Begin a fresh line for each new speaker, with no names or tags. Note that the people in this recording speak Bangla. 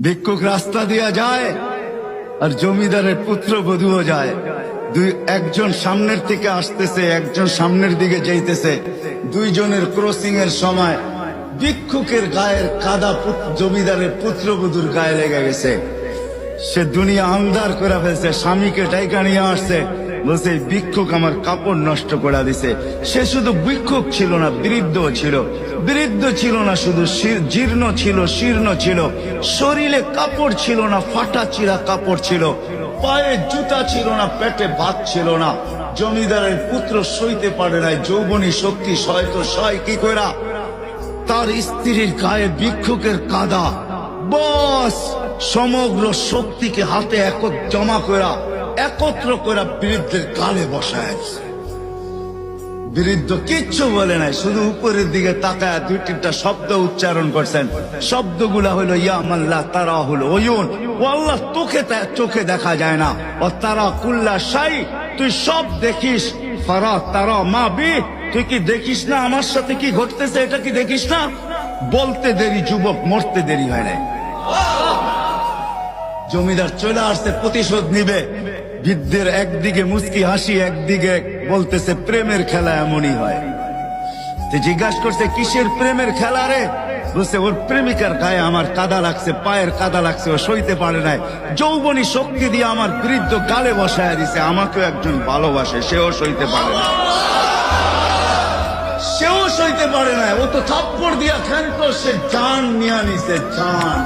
ভিক্ষুক রাস্তা দিয়া যায় আর জমিদারের পুত্রবধূও যায়। একজন সামনের থেকে আসতেছে, একজন সামনের দিকে যাইতেছে। দুইজনের ক্রসিং এর সময় ভিক্ষুকের গায়ের কাদা জমিদারের পুত্রবধূর গায়ে লেগে গেছে। সে দুনিয়া আন্ধার করে ফেলছে, স্বামীকে ডাইকা নিয়ে আসছে, বলছে ভিক্ষুক আমার কাপড় নষ্ট করে দিছে। সে শুধু ভিক্ষুক ছিল না, বৃদ্ধ ছিল। বৃদ্ধ ছিল না শুধু, জীর্ণ ছিল, শীর্ণ ছিল, শরীরে কাপড় ছিল না, ফাটা চিরা কাপড় ছিল, পায়ে জুতা ছিল না, পেটে ভাত ছিল না। জমিদারের পুত্র সইতে পারে নাই, যৌবনী শক্তি সয় কি কইরা তার স্ত্রীর গায়ে ভিক্ষুকের কাদা, বস সমগ্র শক্তিকে হাতে একত্র করা বৃদ্ধের গালে বসায়। বৃদ্ধ কিচ্ছু বলে নাই, শুধু উপরের দিকে তাকায় দুই তিনটা শব্দ উচ্চারণ করছেন। শব্দগুলা হলো ইয়া মাল্লাহ তারা হলো ওয়ুন, ও আল্লাহ চোখে দেখা যায় না, ও তারা কুল্লা শাই, তুই সব দেখিস, ফারা তারা মা বি, তুই কি দেখিস না আমার সাথে কি ঘটতেছে, এটা কি দেখিস না? বলতে দেরি যুবক, মরতে দেরি হয় নাই। জমিদার চলে আসছে, প্রতিশোধ নিবে। বৃদ্ধের একদিকে মুস্কি হাসি, একদিকে বলতেছে প্রেমের খেলা এমনই হয়। জিজ্ঞাসা করছে কিসের প্রেমের খেলা রে? বলছে ওর প্রেমিকার গায়ে আমার কাদা লাগছে, পায়ের কাদা লাগছে, ও সইতে পারে নাই, যৌবনী শক্তি দিয়ে আমার বৃদ্ধ গালে বসায় দিছে। আমাকেও একজন ভালোবাসে, সেও সইতে পারে না, সেও সইতে পারে না। ও তো থাপ্পড় দিয়া খেলতো, সে জান নিয়ে নিছে, জান।